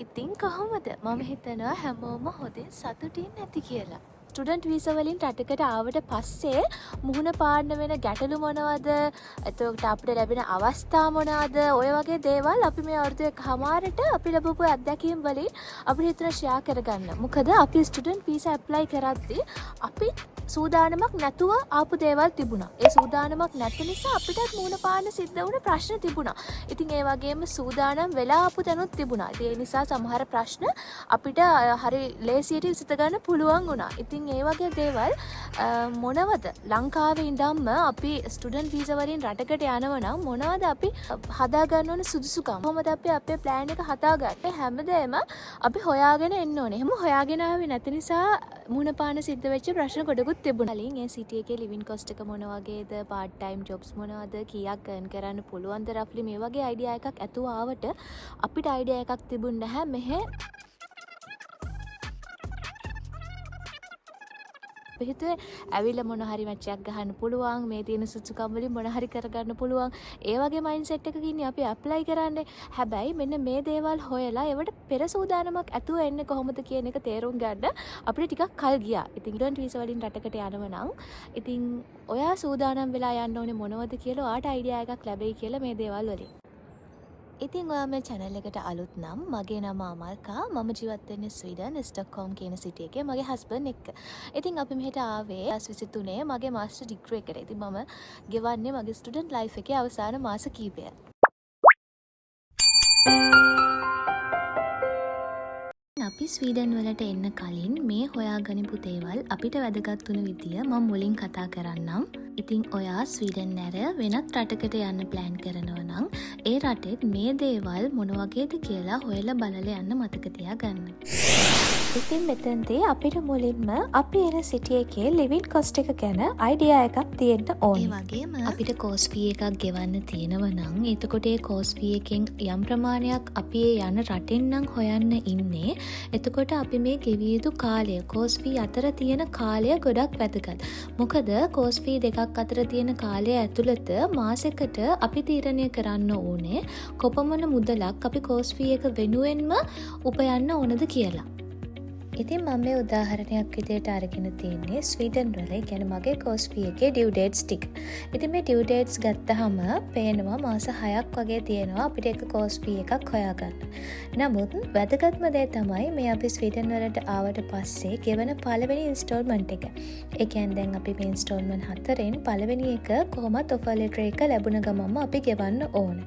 ඉතින් කොහොමද මම හිතනවා හැමෝම හොඳින් සතුටින් නැති කියලා. ස්ටුඩන්ට් වීසා වලින් රටකට ආවට පස්සේ මුහුණ පාන්න වෙන ගැටලු මොනවද? එතකොට අපිට ලැබෙන අවස්ථා මොනවද? ඔය වගේ දේවල් අපි මේ අවුරුදු එකමාරට අපි ලැබපු අත්දැකීම් වලින් අපිට හිතන ෂෙයා කරගන්න. මොකද අපි ස්ටුඩන්ට් වීසා ඇප්ලයි කරද්දී අපි සූදානමක් නැතුව ආපු දේවල් තිබුණා. ඒ සූදානමක් නැති නිසා අපිටත් මුහුණ පාන්න සිද්ධ වුණ ප්‍රශ්න තිබුණා. ඉතින් ඒ වගේම සූදානම් වෙලා ආපු තැනුත් තිබුණා. ඉතින් ඒ නිසා සමහර ප්‍රශ්න අපිට හරි ලේසියට විසඳ ගන්න පුළුවන් වුණා. ඉතින් ඒ වගේ දේවල් මොනවද ලංකාවේ ඉඳන්ම අපි ස්ටුඩන්ට් වීසා වලින් රටකට යනවා නම් මොනවද අපි හදා ගන්න ඕන සුදුසුකම්? කොහොමද අපි අපේ ප්ලෑන් එක හදාගන්නේ? හැමදේම අපි හොයාගෙන එන්න ඕනේ. එහෙම හොයාගෙන ආවේ නැති නිසා මුහුණ පාන්න සිද්ධ වෙච්ච ප්‍රශ්න ගොඩකුත් තිබුණා. කලින් ඒ සිටි එකේ ලිවින් කොස්ට් එක මොන වගේද? පාර්ට් ටයිම් ජොබ්ස් මොනවද? කීයක් earn කරන්න පුළුවන්ද? රෆ්ලි මේ වගේ අයිඩියා එකක් ඇතුව ආවට අපිට අයිඩියා එකක් තිබුණ නැහැ මෙහෙ හිතුවේ ඇවිල්ලා මොන හරි මැච් එකක් ගහන්න පුළුවන්, මේ තියෙන සුසුකම් වලින් මොන හරි කරගන්න පුළුවන්. ඒ වගේ මයින්ඩ්සෙට් එකකින් ඉන්නේ අපි ඇප්ලයි කරන්නේ. හැබැයි මෙන්න මේ දේවල් හොයලා ඒවට පෙර සූදානමක් ඇතුව එන්නේ කොහොමද කියන එක තේරුම් ගන්න අපිට ටිකක් කල් ගියා. ඉතින් ස්ටුඩන්ට් වීසා වලින් රටකට යනවා නම් ඉතින් ඔයා සූදානම් වෙලා යන්න ඕනේ මොනවද කියලා ඔයාට අයිඩියා එකක් ලැබෙයි කියලා මේ දේවල් වලින්. ඉතින් ඔයා මේ channel එකට අලුත් නම් මගේ නම අමල්කා. මම ජීවත් වෙන්නේ ස්වීඩන් ස්ටොක්හෝම් කියන සිටි එකේ මගේ හස්බන්ඩ් එක්ක. ඉතින් අපි මෙහෙට ආවේ 2023 මගේ මාස්ටර් ඩිග්‍රී එකට. ඉතින් මම ගෙවන්නේ මගේ ස්ටුඩන්ට් ලයිෆ් එකේ අවසාන මාස කීපය. අපි ස්වීඩන් වලට එන්න කලින් මේ හොයාගනිපු දේවල් අපිට වැදගත් වුණු විදිය මම මුලින් කතා කරන්නම්. ඉතින් ඔයා ස්වීඩන් නැර වෙනත් රටකට යන්න ප්ලෑන් කරනවා නම් ඒ රටෙත් මේ දේවල් මොන වගේද කියලා හොයලා බලලා යන්න මතක තියාගන්න. ඉතින් මෙතනදී අපිට මුලින්ම අපි එන සිටි එකේ ලිවින් කොස්ට් එක ගැන අයිඩියා එකක් තියෙන්න ඕනේ. ඒ වගේම අපිට කෝස් ෆී එකක් ගෙවන්න තියෙනවා නම් එතකොට ඒ කෝස් ෆී එකෙන් යම් ප්‍රමාණයක් අපි යන රටෙන් නම් හොයන්න ඉන්නේ. එතකොට අපි මේ ගෙවිය යුතු කාලය කෝස් ෆී අතර තියෙන කාලය ගොඩක් වැදගත්. මොකද කෝස් ෆී දෙකක් අතර තියෙන කාලය ඇතුළත මාසෙකට අපි තීරණය කරන්න ඕනේ කොපමණ මුදලක් අපි කෝස් ෆී එක වෙනුවෙන්ම උපයන්න ඕනද කියලා. ඉතින් මම මේ උදාහරණයක් විදිහට අරගෙන තියෙන්නේ ස්වීඩන් වල. ඒ කියන්නේ මගේ කෝස් ෆී එකේ ඩියු ඩේට්ස් ටික. ඉතින් මේ ඩියු ඩේට්ස් ගත්තාම පේනවා මාස 6ක් වගේ තියෙනවා අපිට එක කෝස් ෆී එකක් හොයාගන්න. නමුත් වැදගත්ම දේ තමයි මේ අපි ස්වීඩන් වලට ආවට පස්සේ ගෙවන පළවෙනි ඉන්ස්ටෝල්මන්ට් එක. ඒ කියන්නේ දැන් අපි මේ ඉන්ස්ටෝල්මන්ට් 4න් පළවෙනි එක කොහොමත් ඔෆර් ලෙටර් එක ලැබුණ ගමන්ම අපි ගෙවන්න ඕන.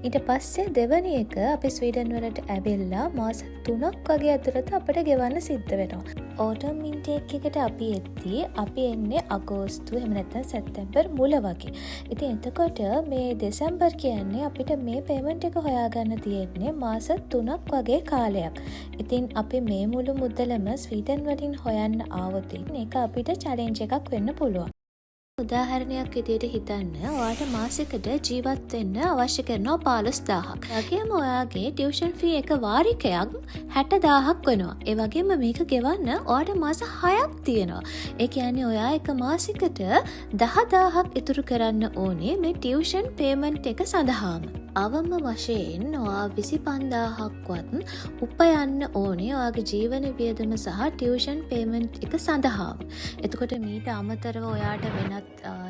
ඊට පස්සේ දෙවෙනි එක අපි ස්වීඩන් වලට ඇවිල්ලා මාස 3ක් වගේ ඇතුළත අපිට ගෙවන්න සිද්ධ වෙනවා. ඕටම් ඉන්ටේක් එකට අපි එද්දී අපි එන්නේ අගෝස්තු එහෙම නැත්නම් සැප්තැම්බර් මුල වගේ. ඉතින් එතකොට මේ දෙසැම්බර් කියන්නේ අපිට මේ පේමන්ට් එක හොයාගන්න තියෙන්නේ මාස 3ක් වගේ කාලයක්. ඉතින් අපි මේ මුළු මුදලම ස්වීඩන් වලින් හොයන්න ආවොත් ඒක අපිට චැලෙන්ජ් එකක් වෙන්න පුළුවන්. උදාහරණයක් විදිහට හිතන්න ඔයාට මාසෙකට ජීවත් වෙන්න අවශ්‍ය කරනවා 15000ක්. ඒ වගේම ඔයාගේ ටියුෂන් ෆී එක වාරිකයක් 60000ක් වෙනවා. ඒ වගේම මේක ගෙවන්න ඔයාට මාස 6ක් තියෙනවා. ඒ කියන්නේ ඔයා එක මාසෙකට 10000ක් ඉතුරු කරන්න ඕනේ මේ ටියුෂන් පේමන්ට් එක සඳහාම. අවම වශයෙන් ඔයා 25000ක්වත් උපයන්න ඕනේ ඔයාගේ ජීවන වියදම සහ ටියුෂන් පේමන්ට් එක සඳහා. එතකොට මීට අමතරව ඔයාට වෙනත්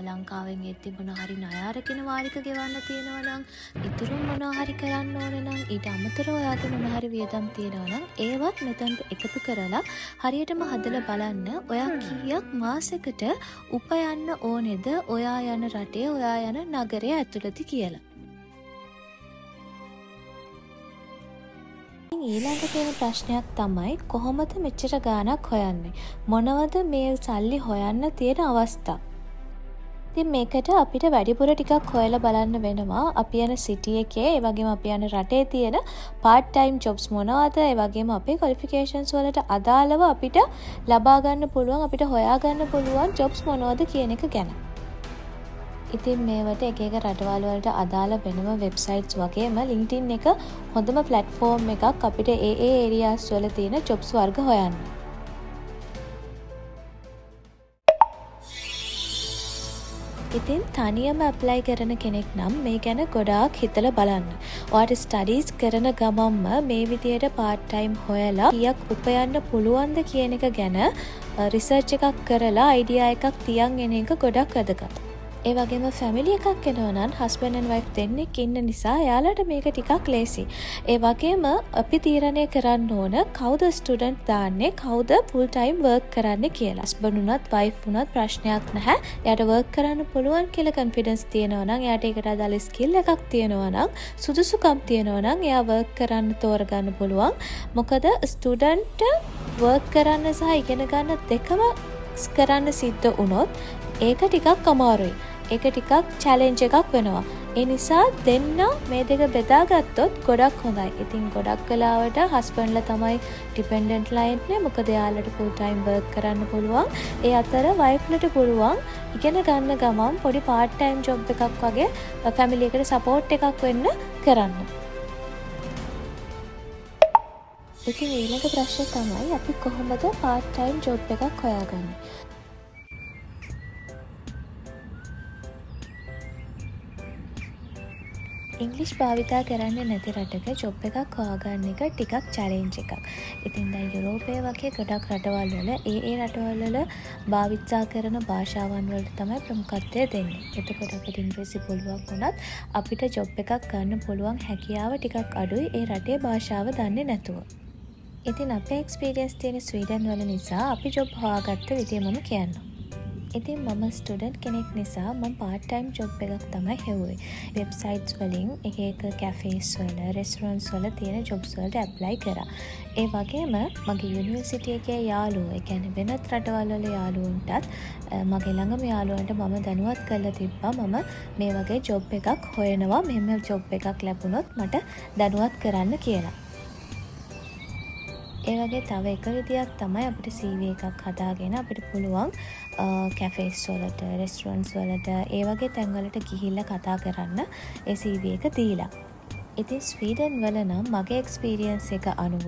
ලංකාවෙන් එද්දි මොන හරි ණය අරගෙන වාරික ගෙවන්න තියෙනවා නම් ඉතුරු මොන හරි කරන්න ඕන නම් ඊට අමතරව ඔයාට මොන හරි වියදම් තියෙනවා නම් ඒවත් මෙතනට එකතු කරලා හරියටම හදලා බලන්න ඔයා කීයක් මාසෙකට උපයන්න ඕනේද ඔයා යන රටේ ඔයා යන නගරය ඇතුළත කියලා. ඊළඟ තියෙන ප්‍රශ්නයක් තමයි කොහොමද මෙච්චර ගාණක් හොයන්නේ? මොනවද මේ සල්ලි හොයන්න තියෙන අවස්ථා? ඉතින් මේකට අපිට වැඩිපුර ටිකක් හොයලා බලන්න වෙනවා. අපි යන සිටි එකේ, ඒ වගේම අපි යන රටේ තියෙන part time jobs මොනවද? ඒ වගේම අපේ qualifications වලට අදාළව අපිට ලබා ගන්න පුළුවන්, අපිට හොයා ගන්න පුළුවන් jobs මොනවද කියන එක ගැන. ඉතින් මේවට එක එක රටවල් වලට අදාළ වෙනම වෙබ්සයිට්ස් වගේම LinkedIn එක හොඳම platform එකක් අපිට ඒ areas වල තියෙන jobs වර්ග හොයන්න. ඉතින් තනියම ඇප්ලයි කරන කෙනෙක් නම් මේ ගැන ගොඩාක් හිතලා බලන්න. ඔයාට ස්ටඩීස් කරන ගමන්ම මේ විදියට පාර්ට් ටයිම් හොයලා කීයක් උපයන්න පුළුවන්ද කියන එක ගැන රිසර්ච් එකක් කරලා අයිඩියා එකක් තියන් එන එක ගොඩක් වැදගත්. ඒ වගේම ෆැමිලි එකක් එනවා නම් හස්බන්ඩ් ඇන්ඩ් වයිෆ් දෙන්නෙක් ඉන්න නිසා එයාලට මේක ටිකක් ලේසි. ඒ වගේම අපි තීරණය කරන්න ඕන කවුද ස්ටුඩන්ට් දාන්නේ, කවුද ෆුල් ටයිම් වර්ක් කරන්නේ කියලා. හස්බන්ඩ් උනත් වයිෆ් උනත් ප්‍රශ්නයක් නැහැ. එයාට වර්ක් කරන්න පුළුවන් කියලා කොන්ෆිඩන්ස් තියෙනවා නම්, එයාට ඒකට අදාළ ස්කිල් එකක් තියෙනවා නම්, සුදුසුකම් තියෙනවා නම් එයා වර්ක් කරන්න තෝරගන්න පුළුවන්. මොකද ස්ටුඩන්ට් වර්ක් කරන්න සහ ඉගෙන ගන්න දෙකම කරන්න සිද්ධ වුණොත් ඒක ටිකක් අමාරුයි. ඒක ටිකක් චැලෙන්ජ් එකක් වෙනවා. ඒ නිසා දෙන්න මේ දෙක බෙදාගත්තොත් ගොඩක් හොඳයි. ඉතින් ගොඩක් වෙලාවට හස්බන්ඩ්ලා තමයි ඩිපෙන්ඩන්ට්ලා ඉන්නේ. මොකද එයාලට ෆුල් ටයිම් වර්ක් කරන්න පුළුවන්. ඒ අතර වයිෆ්ලට පුළුවන් ඉගෙන ගන්න ගමන් පොඩි පාර්ට් ටයිම් ජොබ් එකක් වගේ ෆැමිලි එකට සපෝට් එකක් වෙන්න කරන්න. ඉතින් ඊළඟ ප්‍රශ්නේ තමයි අපි කොහොමද පාර්ට් ටයිම් ජොබ් එකක් හොයාගන්නේ? ඉංග්‍රීසි භාවිතා කරන්නේ නැති රටක ජොබ් එකක් හොයාගන්න එක ටිකක් චැලෙන්ජ් එකක්. ඉතින් දැන් යුරෝපයේ වගේ ගොඩක් රටවල් වල ඒ රටවල් වල භාවිතා කරන භාෂාවන් වලට තමයි ප්‍රමුඛත්වය දෙන්නේ. එතකොට අපිට ඉංග්‍රීසි පුළුවන් වුණත් අපිට ජොබ් එකක් ගන්න පුළුවන් හැකියාව ටිකක් අඩුයි ඒ රටේ භාෂාව දන්නේ නැතුව. ඉතින් අපේ එක්ස්පීරියන්ස් තියෙන ස්වීඩන් වල නිසා අපි ජොබ් හොයාගත්ත විදිය මම කියන්නම්. ඉතින් මම ස්ටුඩන්ට් කෙනෙක් නිසා මම පාර්ට් ටයිම් ජොබ් එකක් තමයි හෙව්වේ. වෙබ්සයිට්ස් වලින් එක කැෆේස් වල, රෙස්ටොරන්ට්ස් වල තියෙන ජොබ්ස් වලට ඇප්ලයි කරා. ඒ වගේම මගේ යුනිවර්සිටි එකේ යාළුවෝ, ඒ කියන්නේ වෙනත් රටවල් වල යාළුවන්ටත් මගේ ළඟම යාළුවන්ට මම දැනුවත් කරලා තිබ්බා මම මේ වගේ ජොබ් එකක් හොයනවා. මෙහෙම ජොබ් එකක් ලැබුණොත් මට දැනුවත් කරන්න කියලා. ඒ වගේ තව එක විදියක් තමයි අපිට CV එකක් හදාගෙන අපිට පුළුවන් කැෆේස් වලට, රෙස්ටොරන්ට්ස් වලට, ඒ වගේ තැන්වලට ගිහිල්ලා කතා කරන්න ඒ CV එක දීලා. ඉතින් ස්වීඩන් වල නම් මගේ එක්ස්පීරියන්ස් එක අනුව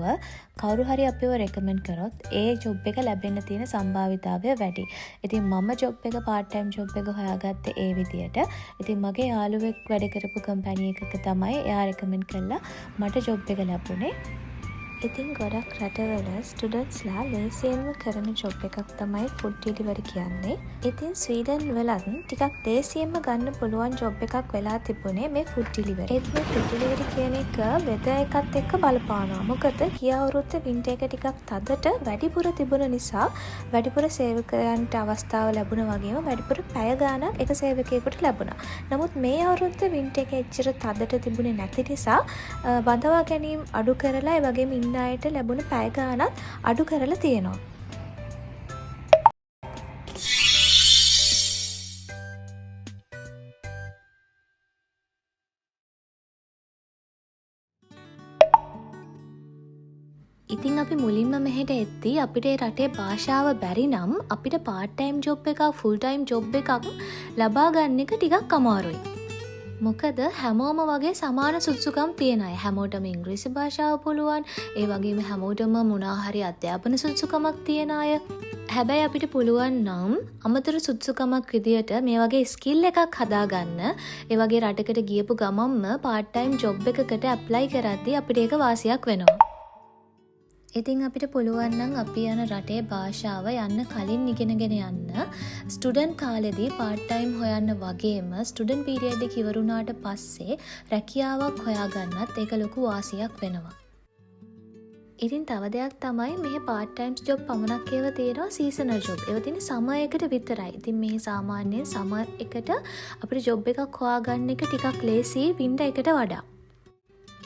කවුරු හරි අපිව රෙකමන්ඩ් කරොත් ඒ ජොබ් එක ලැබෙන්න තියෙන සම්භාවිතාවය වැඩි. ඉතින් මම ජොබ් එක පාර්ට් ටයිම් ජොබ් එක හොයාගත්තේ ඒ විදියට. ඉතින් මගේ යාළුවෙක් වැඩ කරපු කම්පැනි එකක තමයි එයා රෙකමන්ඩ් කළා මට ජොබ් එක ලැබුණේ. ඉතින් ගොඩක් රටවල ස්ටුඩන්ට්ස්ලා ලේසියෙන්ම කරන ජොබ් එකක් තමයි ෆුඩ් ඩිලිවරි කියන්නේ. ඉතින් ස්වීඩන් වලත් ටිකක් ලේසියෙන්ම ගන්න පුළුවන් ජොබ් එකක් වෙලා තිබුණේ මේ ෆුඩ් ඩිලිවරි. ඒත් මේ ෆුඩ් ඩිලිවරි කියන එක වෙදර් එකත් එක්ක බලපානවා. මොකද ගිය අවුරුද්දේ වින්ටර් එක ටිකක් තදට වැඩිපුර තිබුණ නිසා වැඩිපුර සේවකයන්ට අවස්ථාව ලැබුණා වගේම වැඩිපුර පැය ගාණක් එක සේවකයෙකුට ලැබුණා. නමුත් මේ අවුරුද්දේ වින්ටර් එක එච්චර තදට තිබුණේ නැති නිසා බඳවා ගැනීම අඩු කරලා ඒ වගේම අයට ලැබුණ පැය ගාණක් අඩු කරලා තියෙනවා. ඉතින් අපි මුලින්ම මෙහෙට එද්දී අපිට රටේ භාෂාව බැරි නම් අපිට පාර්ට් ටයිම් ජොබ් එකක්, ෆුල් ටයිම් ජොබ් එකක් ලබා ගන්න එක ටිකක් අමාරුයි. මොකද හැමෝම වගේ සමාන සුදුසුකම් තියෙන අය. හැමෝටම ඉංග්‍රීසි භාෂාව පුළුවන්. ඒ වගේම හැමෝටම මොනවා හරි අධ්‍යාපන සුදුසුකමක් තියෙන අය. හැබැයි අපිට පුළුවන් නම් අමතර සුදුසුකමක් විදියට මේ වගේ ස්කිල් එකක් හදාගන්න. ඒ වගේ රටකට ගියපු ගමන්ම පාර්ට් ටයිම් ජොබ් එකකට ඇප්ලයි කරද්දී අපිට ඒක වාසියක් වෙනවා. ඉතින් අපිට පුළුවන් නම් අපි යන රටේ භාෂාව යන්න කලින් ඉගෙනගෙන යන්න. ස්ටුඩන්ට් කාලෙදී පාර්ට් ටයිම් හොයන්න වගේම ස්ටුඩන්ට් පීරියඩ් එක ඉවරුණාට පස්සේ රැකියාවක් හොයාගන්නත් ඒක ලොකු වාසියක් වෙනවා. ඉතින් තව දෙයක් තමයි මෙහි පාර්ට් ටයිම් ජොබ් පමණක් ඒවා තියෙනවා සීසනල් ජොබ්. ඒවා තියෙන්නේ සමර් එකට විතරයි. ඉතින් මේ සාමාන්‍යයෙන් සමර් එකට අපිට ජොබ් එකක් හොයාගන්න එක ටිකක් ලේසි වින්ටර් එකට වඩා.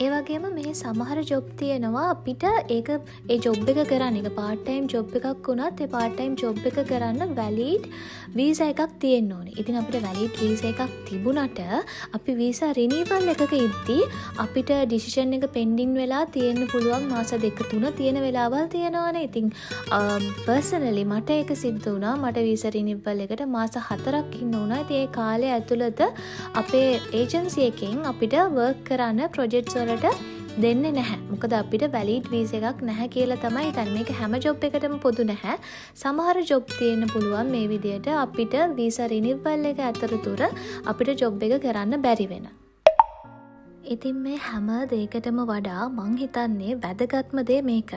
ඒ වගේම මේ සමහර ජොබ් තියෙනවා අපිට ඒක ඒ ජොබ් එක කරන්න එක පාර්ට් ටයිම් ජොබ් එකක් වුණත් ඒ පාර්ට් ටයිම් ජොබ් එක කරන්න වැලිඩ් වීසා එකක් තියෙන්න ඕනේ. ඉතින් අපිට වැලිඩ් වීසා එකක් තිබුණට අපි වීසා රිනීවල් එකක ඉද්දී අපිට ඩිසිෂන් එක පෙන්ඩින් වෙලා තියෙන්න පුළුවන් මාස 2-3 තියෙන වෙලාවල් තියෙනවානේ. ඉතින් පර්සනලි මට ඒක සිද්ධ වුණා. මට වීසා රිනීවල් එකට මාස 4ක් ඉන්න වුණා. ඉතින් ඒ කාලය ඇතුළත අපේ ඒජන්සි එකෙන් අපිට වර්ක් කරන්න ප්‍රොජෙක්ට්ස් වලට දෙන්නේ නැහැ. මොකද අපිට වැලිඩ් වීසා එකක් නැහැ කියලා තමයි හිතන්නේ. මේක හැම ජොබ් එකකටම පොදු නැහැ. සමහර ජොබ් තියෙන්න පුළුවන් මේ විදියට අපිට වීසා රිනිවල් එක අතරතුර අපිට ජොබ් එක කරන්න බැරි වෙන. ඉතින් මේ හැම දෙයකටම වඩා මං හිතන්නේ වැදගත්ම දේ මේක.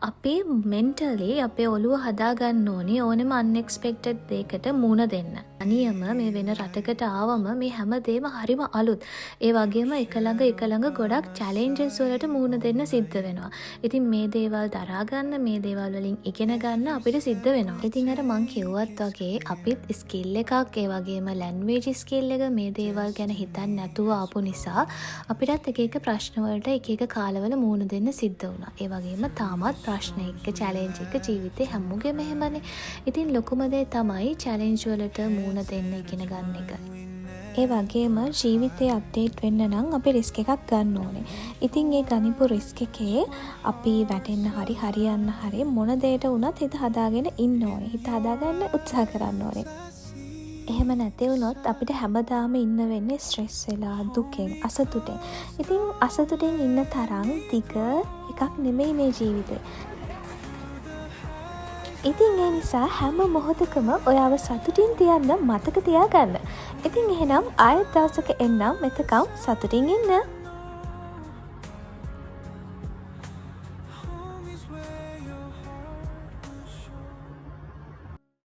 අපි මෙන්ටලි අපේ ඔළුව හදාගන්න ඕනි ඕනෙම අන්එක්ස්පෙක්ටඩ් දෙයකට මුහුණ දෙන්න. අනියම මේ වෙන රටකට ආවම මේ හැම දෙයක්ම හරිම අලුත්. ඒ වගේම එක ළඟ ගොඩක් චැලෙන්ජස් වලට මුහුණ දෙන්න සිද්ධ වෙනවා. ඉතින් මේ දේවල් දරා ගන්න, මේ දේවල් වලින් ඉගෙන ගන්න අපිට සිද්ධ වෙනවා. ඉතින් අර මං කිව්වත් වගේ අපිත් ස්කිල් එකක්, ඒ වගේම ලැන්ග්වේජ් ස්කිල් එක මේ දේවල් ගැන හිතන්නේ නැතුව ආපු නිසා අපිටත් එක ප්‍රශ්න වලට එක කාලවල මුහුණ දෙන්න සිද්ධ වුණා. ඒ වගේම තාමත් ප්‍රශ්න එක්ක චැලෙන්ජ් එක ජීවිතේ හැමෝගෙම එහෙමනේ. ඉතින් ලොකුම දේ තමයි චැලෙන්ජ් වලට මුහුණ දෙන්න ඉගෙන ගන්න එක. ඒ වගේම ජීවිතේ අප්ඩේට් වෙන්න නම් අපි රිස්ක් එකක් ගන්න ඕනේ. ඉතින් ඒ ගනිපු රිස්ක් එකේ අපි වැටෙන්න හරි හරියන්න හරි මොන දෙයකට වුණත් හිත හදාගෙන ඉන්න ඕනේ. හිත හදාගන්න උත්සාහ කරන්න ඕනේ. එහෙම නැති වුණොත් අපිට හැමදාම ඉන්න වෙන්නේ ස්ට්‍රෙස් වෙලා, දුකෙන්, අසතුටෙන්. ඉතින් අසතුටෙන් ඉන්න තරම් දිග එකක් නෙමෙයි මේ ජීවිතේ. ඉතින් ඒ නිසා හැම මොහොතකම ඔයාව සතුටින් තියන්න මතක තියාගන්න. ඉතින් එහෙනම් ආයෙත් දවසක එන්නම් මෙතකම් සතුටින් ඉන්න.